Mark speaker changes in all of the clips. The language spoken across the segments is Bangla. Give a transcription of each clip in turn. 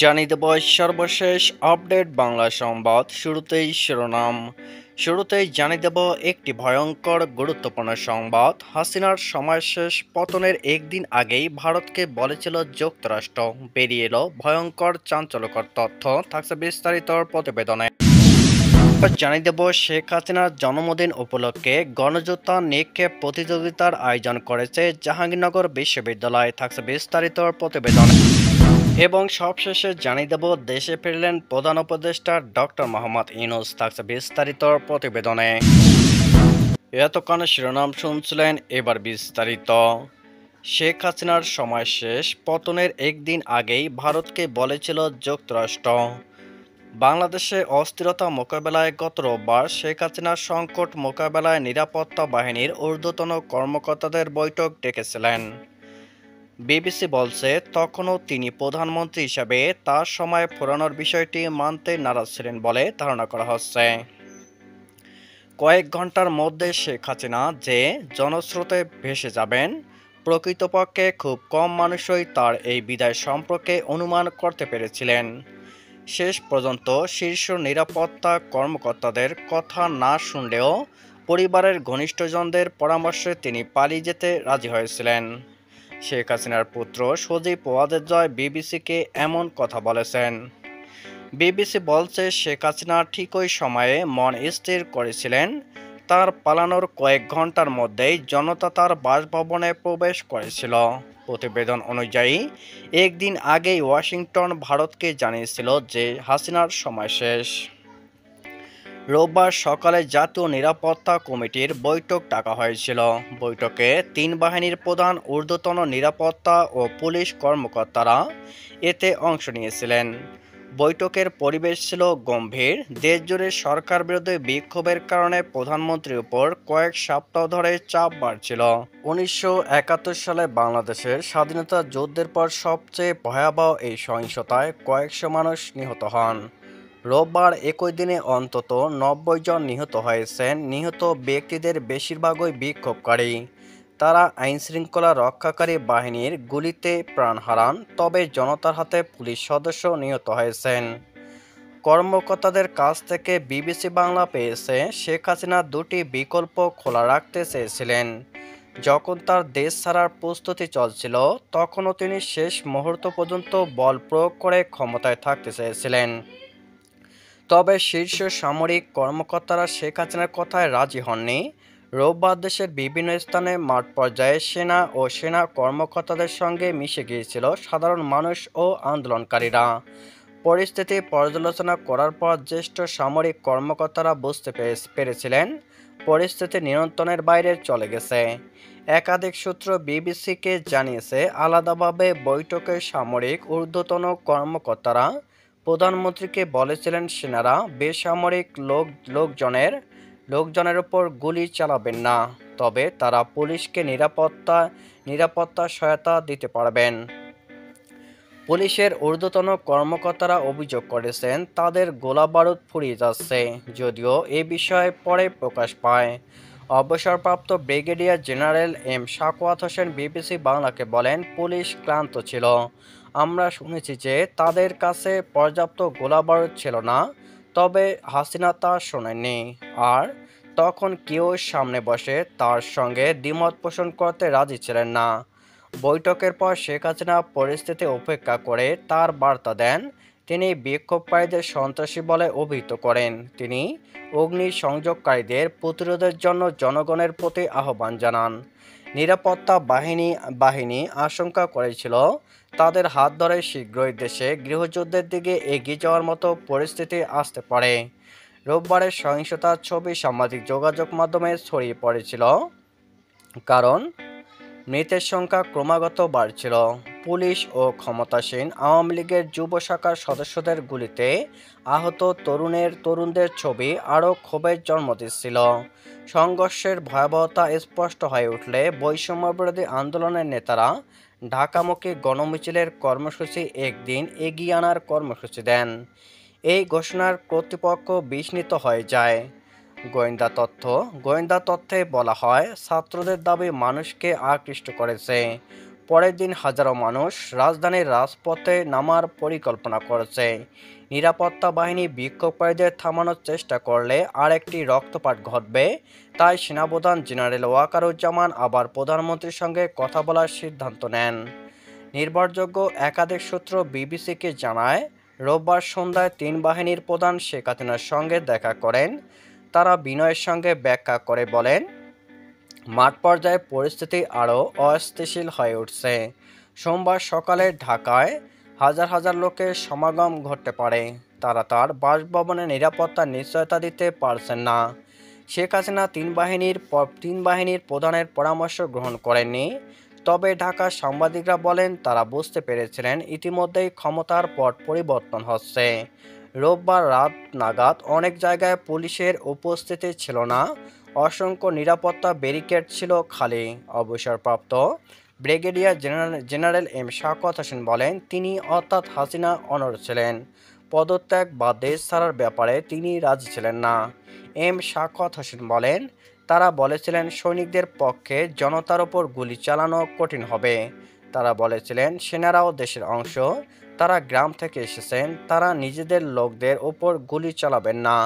Speaker 1: জানিয়ে দেব সর্বশেষ আপডেট বাংলা সংবাদ। শুরুতেই শিরোনাম। শুরুতেই জানিয়ে দেব একটি ভয়ঙ্কর গুরুত্বপূর্ণ সংবাদ। হাসিনার সময় শেষ পতনের একদিন আগেই ভারতকে বলেছিল যুক্তরাষ্ট্র। বেরিয়ে এলো ভয়ঙ্কর চাঞ্চল্যকর তথ্য, থাকছে বিস্তারিত প্রতিবেদনে। জানিয়ে দেব শেখ হাসিনার জন্মদিন উপলক্ষে গণযোদ্ধা নিক্ষেপ প্রতিযোগিতার আয়োজন করেছে জাহাঙ্গীরনগর বিশ্ববিদ্যালয়, থাকছে বিস্তারিত প্রতিবেদনে। এবং সবশেষে জানিয়ে দেব দেশে ফিরলেন প্রধান উপদেষ্টা ডক্টর মোহাম্মদ ইউনূস, থাকছে বিস্তারিত প্রতিবেদনে। এতক্ষণ শিরোনাম শুনছিলেন, এবার বিস্তারিত। শেখ হাসিনার সময় শেষ পতনের একদিন আগেই ভারতকে বলেছিল যুক্তরাষ্ট্র। বাংলাদেশে অস্থিরতা মোকাবেলায় গত রোববার শেখ হাসিনার সংকট মোকাবেলায় নিরাপত্তা বাহিনীর ঊর্ধ্বতন কর্মকর্তাদের বৈঠক ডেকেছিলেন। বিবিসি বলছে, তখনও তিনি প্রধানমন্ত্রী হিসেবে তার সময় ফুরানোর বিষয়টি মানতে নারাজ ছিলেন বলে ধারণা করা হচ্ছে। কয়েক ঘন্টার মধ্যে শেখ হাসিনা যে জনস্রোতে ভেসে যাবেন, প্রকৃতপক্ষে খুব কম মানুষই তার এই বিদায় সম্পর্কে অনুমান করতে পেরেছিলেন। শেষ পর্যন্ত শীর্ষ নিরাপত্তা কর্মকর্তাদের কথা না শুনলেও পরিবারের ঘনিষ্ঠজনদের পরামর্শে তিনি পালিয়ে যেতে রাজি হয়েছিলেন। শেখ হাসিনার পুত্র সজীব ওয়াজেদ জয় বিবিসিকে এমন কথা বলেছেন। বিবিসি বলছে, শেখ হাসিনা ঠিকই সময়ে মন স্থির করেছিলেন। তার পালানোর কয়েক ঘন্টার মধ্যেই জনতা তার বাসভবনে প্রবেশ করেছিল। প্রতিবেদন অনুযায়ী একদিন আগেই ওয়াশিংটন ভারতকে জানিয়েছিল যে হাসিনার সময় শেষ। রোববার সকালে জাতীয় নিরাপত্তা কমিটির বৈঠক ডাকা হয়েছিল। বৈঠকে তিন বাহিনীর প্রধান, ঊর্ধ্বতন নিরাপত্তা ও পুলিশ কর্মকর্তারা এতে অংশ নিয়েছিলেন। বৈঠকের পরিবেশ ছিল গম্ভীর। দেশজুড়ে সরকার বিরোধী বিক্ষোভের কারণে প্রধানমন্ত্রীর উপর কয়েক সপ্তাহ ধরে চাপ বাড়ছিল। 1971 সালে বাংলাদেশের স্বাধীনতা যুদ্ধের পর সবচেয়ে ভয়াবহ এই সহিংসতায় কয়েকশো মানুষ নিহত হন। রোববার একই দিনে অন্তত 90 জন নিহত হয়েছেন। নিহত ব্যক্তিদের বেশিরভাগই বিক্ষোভকারী। তারা আইনশৃঙ্খলা রক্ষাকারী বাহিনীর গুলিতে প্রাণ হারান, তবে জনতার হাতে পুলিশ সদস্য নিহত হয়েছেন। কর্মকর্তাদের কাছ থেকে বিবিসি বাংলা পেয়েছে, শেখ হাসিনা দুটি বিকল্প খোলা রাখতে চেয়েছিলেন। যখন তার দেশ ছাড়ার প্রস্তুতি চলছিল, তখনও তিনি শেষ মুহূর্ত পর্যন্ত বল প্রয়োগ করে ক্ষমতায় থাকতে চেয়েছিলেন। তবে শীর্ষ সামরিক কর্মকর্তারা শেখ হাসিনার কথায় রাজি হননি। রোববার দেশের বিভিন্ন স্থানে মাঠ পর্যায়ে সেনা ও সেনা কর্মকর্তাদের সঙ্গে মিশে গিয়েছিল সাধারণ মানুষ ও আন্দোলনকারীরা। পরিস্থিতি পর্যালোচনা করার পর জ্যেষ্ঠ সামরিক কর্মকর্তারা বুঝতে পেরেছিলেন পরিস্থিতি নিয়ন্ত্রণের বাইরে চলে গেছে। একাধিক সূত্র বিবিসিকে জানিয়েছে, আলাদাভাবে বৈঠকে সামরিক ঊর্ধ্বতন কর্মকর্তারা প্রধানমন্ত্রীকে বলেছিলেন সেনারা বেসামরিক লোকজনের উপর গুলি চালাবেন না, তবে তারা পুলিশকে নিরাপত্তা সহায়তা দিতে পারবেন। পুলিশের ঊর্ধ্বতন কর্মকর্তারা অভিযোগ করেছেন তাদের গোলাবারুদ ফুরিয়ে যাচ্ছে, যদিও এ বিষয়ে পরে প্রকাশ পায়। অবসরপ্রাপ্ত brigadier general M Sakhawat Hossain BBC বাংলাকে বলেন, পুলিশ ক্লান্ত ছিল। আমরা শুনেছি যে তাদের কাছে পর্যাপ্ত গোলাবারুদ ছিল না, তবে হাসিনা তা শোনেননি। আর তখন কেউ সামনে বসে তার সঙ্গে দ্বিমত পোষণ করতে রাজি ছিলেন না। বৈঠকের পর শেখ হাসিনা পরিস্থিতি উপেক্ষা করে তার বার্তা দেন। তিনি বিক্ষোভকারীদের সন্ত্রাসী বলে অভিহিত করেন। তিনি অগ্নিসংযোগকারীদের প্রতিরোধের জন্য জনগণের প্রতি আহ্বান জানান। নিরাপত্তা বাহিনী আশঙ্কা করেছিল তাদের হাত ধরে শীঘ্রই দেশে গৃহযুদ্ধের দিকে এগিয়ে যাওয়ার মতো পরিস্থিতি আসতে পারে। রোববারের সহিংসতার ছবি সামাজিক যোগাযোগ মাধ্যমে ছড়িয়ে পড়েছিল, কারণ মৃতের সংখ্যা ক্রমাগত বাড়ছিল। পুলিশ ও ক্ষমতাসীন আওয়ামী লীগের যুব শাখার সদস্যদের গুলিতে আহত তরুণদের ছবি আরও ক্ষোভের জন্ম দিচ্ছিল। সংঘর্ষের ভয়াবহতা স্পষ্ট হয়ে উঠলে বৈষম্যবিরোধী আন্দোলনের নেতারা ঢাকামুখী গণমিছিলের কর্মসূচি একদিন এগিয়ে আনার কর্মসূচি দেন। এই ঘোষণার কর্তৃপক্ষ বিস্মিত হয়ে যায়। গোয়েন্দা তথ্যে বলা হয়, ছাত্রদের দাবি মানুষকে আকৃষ্ট করেছে। পরের দিন হাজারো মানুষ রাজধানীর রাজপথে নামার পরিকল্পনা করেছে। নিরাপত্তা বাহিনী বিক্ষোভকারীদের থামানোর চেষ্টা করলে আরেকটি রক্তপাত ঘটবে, তাই সেনাপ্রধান জেনারেল ওয়াকারুজ্জামান আবার প্রধানমন্ত্রীর সঙ্গে কথা বলার সিদ্ধান্ত নেন। নির্ভরযোগ্য একাধিক সূত্র বিবিসিকে জানায়, রোববার সন্ধ্যায় তিন বাহিনীর প্রধান শেখ হাসিনার সঙ্গে দেখা করেন। তারা বিনয়ের সঙ্গে ব্যাখ্যা করে বলেন, মাঠ পর্যায়ে পরিস্থিতি আরও অস্থিতিশীল হয়ে উঠছে। সোমবার সকালে ঢাকায় হাজার হাজার লোকের সমাগম ঘটতে পারে। তারা তার বাসভবনে নিরাপত্তার নিশ্চয়তা দিতে পারছেন না। শেখ হাসিনা তিন বাহিনীর প্রধানের পরামর্শ গ্রহণ করেননি। তবে ঢাকার সাংবাদিকরা বলেন, তারা বুঝতে পেরেছিলেন ইতিমধ্যেই ক্ষমতার পট পরিবর্তন হচ্ছে। রোববার রাত নাগাদ অনেক জায়গায় পুলিশের উপস্থিতি ছিল না। অসংখ্য নিরাপত্তা ব্যারিকেড ছিল খালি। অবসরপ্রাপ্ত brigadier general M Shawkat Hossain বলেন, তিনি অর্থাৎ হাসিনা অনড় ছিলেন। পদত্যাগ বা দেশ ছাড়ার ব্যাপারে তিনি রাজি ছিলেন না। এম শওকত হোসেন বলেন, তারা বলেছিলেন সৈনিকদের পক্ষে জনতার ওপর গুলি চালানো কঠিন হবে। তারা বলেছিলেন সেনারাও দেশের অংশ, তারা গ্রাম থেকে এসেছেন, তারা নিজেদের লোকদের ওপর গুলি চালাবেন না।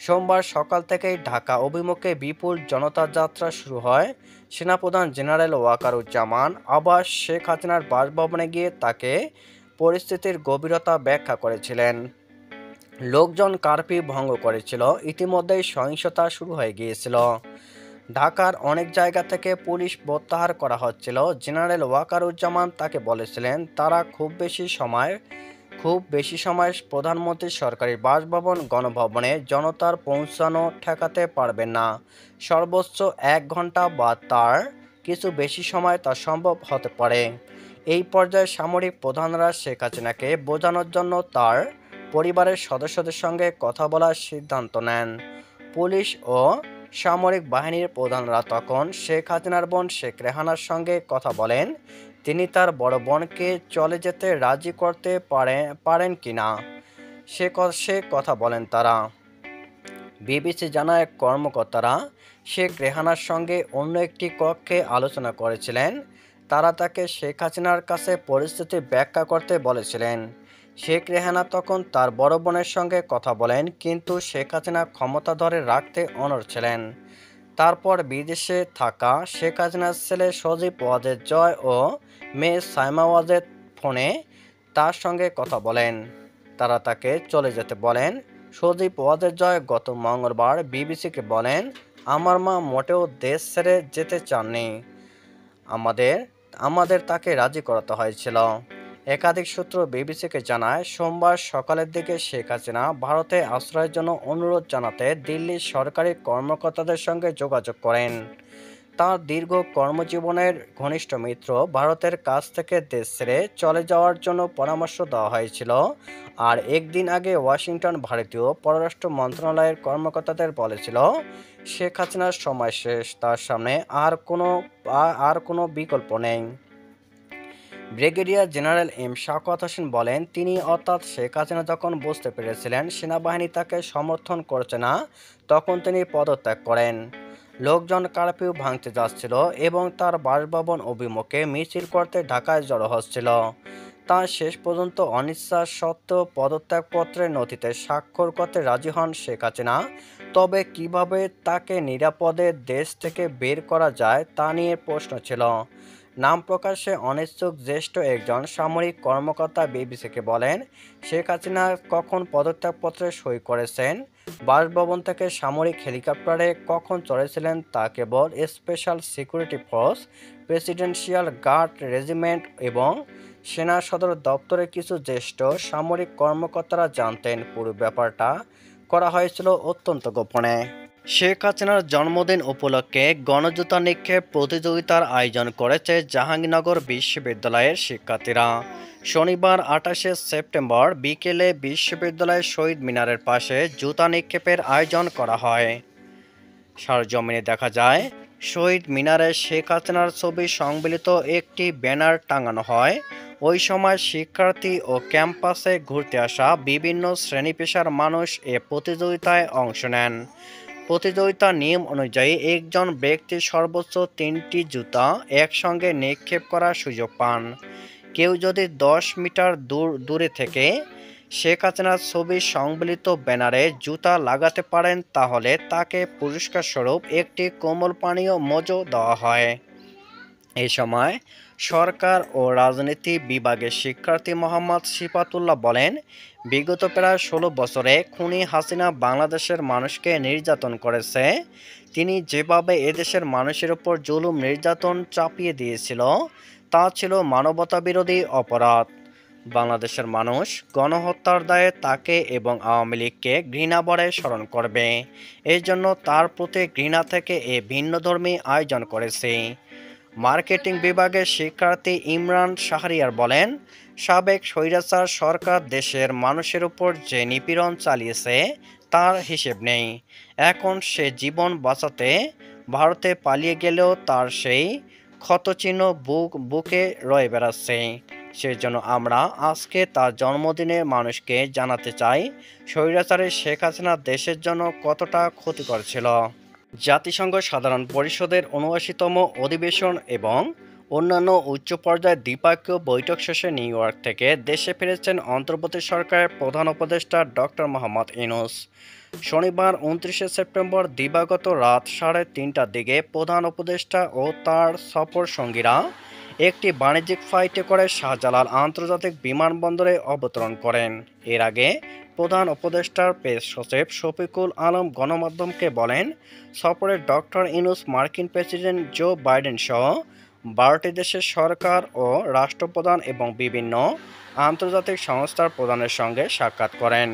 Speaker 1: সোমবার সকাল থেকেই ঢাকা অভিমুখে বিপুল জনতা যাত্রা শুরু হয়। সেনাপ্রধান জেনারেল ওয়াকারুজ্জামান আবার শেখ হাসিনার বাসভবনে গিয়ে তাকে পরিস্থিতির গভীরতা ব্যাখ্যা করেছিলেন। লোকজন কারফিউ ভঙ্গ করেছিল, ইতিমধ্যেই সহিংসতা শুরু হয়ে গিয়েছিল। ঢাকার অনেক জায়গা থেকে পুলিশ প্রত্যাহার করা হচ্ছিল। জেনারেল ওয়াকারুজ্জামান তাকে বলেছিলেন, তারা খুব বেশি সময় প্রধানমন্ত্রীর সরকারি বাসভবন গণভবনে জনতার পৌঁছানো ঠেকাতে পারবেন না। সর্বোচ্চ 1 ঘন্টা বা তার কিছু বেশি সময় তা সম্ভব হতে পারে। এই পর্যায়ে সামরিক প্রধানরা শেখ হাসিনাকে বোঝানোর জন্য তার পরিবারের সদস্যদের সঙ্গে কথা বলার সিদ্ধান্ত নেন। পুলিশ ও সামরিক বাহিনীর প্রধানরা তখন শেখ হাসিনার বোন শেখ রেহানার সঙ্গে কথা বলেন, তিনি তার বড় বোনকে চলে যেতে রাজি করতে পারেন কিনা সে কথা বলেন তারা। বিবিসি জানায়, কর্মকর্তারা শেখ রেহানার সঙ্গে অন্য একটি কক্ষে আলোচনা করেছিলেন। তারা তাকে শেখ হাসিনার কাছে পরিস্থিতি ব্যাখ্যা করতে বলেছিলেন। শেখ রেহানা তখন তার বড় বোনের সঙ্গে কথা বলেন, কিন্তু শেখ হাসিনা ক্ষমতা ধরে রাখতে অনড় ছিলেন। তারপর বিদেশে থাকা শেখ হাসিনার ছেলে সজীব ওয়াজেদ জয় ও মেয়ে সাইমা ওয়াজেদ ফোনে তার সঙ্গে কথা বলেন। তারা তাকে চলে যেতে বলেন। সজীব ওয়াজেদ জয় গত মঙ্গলবার বিবিসিকে বলেন, আমার মা মোটেও দেশ ছেড়ে যেতে চাননি। আমাদের তাকে রাজি করাতে হয়েছিল। একাধিক সূত্র বিবিসিকে জানায়, সোমবার সকালের দিকে শেখ হাসিনা ভারতে আশ্রয়ের জন্য অনুরোধ জানাতে দিল্লির সরকারি কর্মকর্তাদের সঙ্গে যোগাযোগ করেন। তাঁর দীর্ঘ কর্মজীবনের ঘনিষ্ঠ মিত্র ভারতের কাছ থেকে দেশ ছেড়ে চলে যাওয়ার জন্য পরামর্শ দেওয়া হয়েছিল। আর একদিন আগে ওয়াশিংটন ভারতীয় পররাষ্ট্র মন্ত্রণালয়ের কর্মকর্তাদের বলেছিল, শেখ হাসিনার সময় শেষ, তার সামনে আর কোনো বিকল্প নেই। Brigadier general M Shawkat Hossain বলেন, তিনি অর্থাৎ শেখ হাসিনা যখন বুঝতে পেরেছিলেন সেনাবাহিনী তাকে সমর্থন করছে না, তখন তিনি পদত্যাগ করেন। লোকজন কারফিউ ভাঙতে যাচ্ছিল এবং তার বাসভবন অভিমুখে মিছিল করতে ঢাকায় জড়ো হচ্ছিল। তার শেষ পর্যন্ত অনিচ্ছা সত্ত্বেও পদত্যাগপত্রের নথিতে স্বাক্ষর করতে রাজি হন শেখ হাসিনা। তবে কিভাবে তাকে নিরাপদে দেশ থেকে বের করা যায় তা নিয়ে প্রশ্ন ছিল। নাম প্রকাশে অনিচ্ছুক জ্যেষ্ঠ একজন সামরিক কর্মকর্তা বিবিসিকে বলেন, শেখ হাসিনা কখন পদত্যাগপত্রে সই করেছেন, বাসভবন থেকে সামরিক হেলিকপ্টারে কখন চড়েছিলেন তা কেবল special security force, presidential guard regiment এবং সেনা সদর দপ্তরের কিছু জ্যেষ্ঠ সামরিক কর্মকর্তারা জানতেন। পুরো ব্যাপারটা করা হয়েছিল অত্যন্ত গোপনে। শেখ হাসিনার জন্মদিন উপলক্ষে গণজুতা নিক্ষেপ প্রতিযোগিতার আয়োজন করেছে জাহাঙ্গীরনগর বিশ্ববিদ্যালয়ের শিক্ষার্থীরা। শনিবার 28শে সেপ্টেম্বর বিকেলে বিশ্ববিদ্যালয়ের শহীদ মিনারের পাশে জুতা নিক্ষেপের আয়োজন করা হয়। সরজমিনে দেখা যায়, শহীদ মিনারে শেখ হাসিনার ছবি সংবলিত একটি ব্যানার টাঙানো হয়। ওই সময় শিক্ষার্থী ও ক্যাম্পাসে ঘুরতে আসা বিভিন্ন শ্রেণী পেশার মানুষ এ প্রতিযোগিতায় অংশ নেন। প্রতিযোগিতার নিয়ম অনুযায়ী একজন ব্যক্তি সর্বোচ্চ 3টি জুতা একসঙ্গে নিক্ষেপ করার সুযোগ পান। কেউ যদি 10 মিটার দূরে থেকে শেখ হাসিনার ছবি সংবলিত ব্যানারে জুতা লাগাতে পারেন তাহলে তাকে পুরস্কার স্বরূপ একটি কোমল পানীয় মজো দেওয়া হয়। এই সময় সরকার ও রাজনীতি বিভাগের শিক্ষার্থী মোহাম্মদ সিফাতুল্লাহ বলেন, বিগত প্রায় 16 বছরে খুনি হাসিনা বাংলাদেশের মানুষকে নির্যাতন করেছে। তিনি যেভাবে এদেশের মানুষের উপর জুলুম নির্যাতন চাপিয়ে দিয়েছিল তা ছিল মানবতাবিরোধী অপরাধ। বাংলাদেশের মানুষ গণহত্যার দায়ে তাকে এবং আওয়ামী লীগকে ঘৃণাভরে স্মরণ করবে। এই জন্য তার প্রতি ঘৃণা থেকে এ ভিন্নধর্মী আয়োজন করেছে। মার্কেটিং বিভাগের শিক্ষার্থী ইমরান শাহরিয়ার বলেন, সাবেক স্বৈরাচার সরকার দেশের মানুষের উপর যে নিপীড়ন চালিয়েছে তার হিসেব নেই। এখন সে জীবন বাঁচাতে ভারতে পালিয়ে গেলেও তার সেই ক্ষতচিহ্ন বুকে রয়ে বেড়াচ্ছে। সেজন্য আমরা আজকে তার জন্মদিনে মানুষকে জানাতে চাই স্বৈরাচারী শেখ হাসিনা দেশের জন্য কতটা ক্ষতিকর ছিল। জাতিসংঘ সাধারণ পরিষদের ৭৯তম অধিবেশন এবং অন্যান্য উচ্চ পর্যায়ের দ্বিপক্ষীয় বৈঠক শেষে নিউ ইয়র্ক থেকে দেশে ফিরেছেন অন্তর্বর্তী সরকারের প্রধান উপদেষ্টা ডক্টর মোহাম্মদ ইউনূস। শনিবার ২৯ সেপ্টেম্বর দিবাগত রাত ৩:৩০টার দিকে প্রধান উপদেষ্টা ও তার সফর সঙ্গীরা একটি বাণিজ্যিক ফ্লাইটে করে শাহজালাল আন্তর্জাতিক বিমানবন্দরে অবতরণ করেন। এর আগে প্রধান উপদেষ্টার প্রেস সচিব শফিকুল আলম গণমাধ্যমকে বলেন, সফরে ডক্টর ইউনূস মার্কিন প্রেসিডেন্ট জো বাইডেন সহ 12টি দেশের সরকার ও রাষ্ট্রপ্রধান এবং বিভিন্ন আন্তর্জাতিক সংস্থার প্রধানের সঙ্গে সাক্ষাৎ করেন।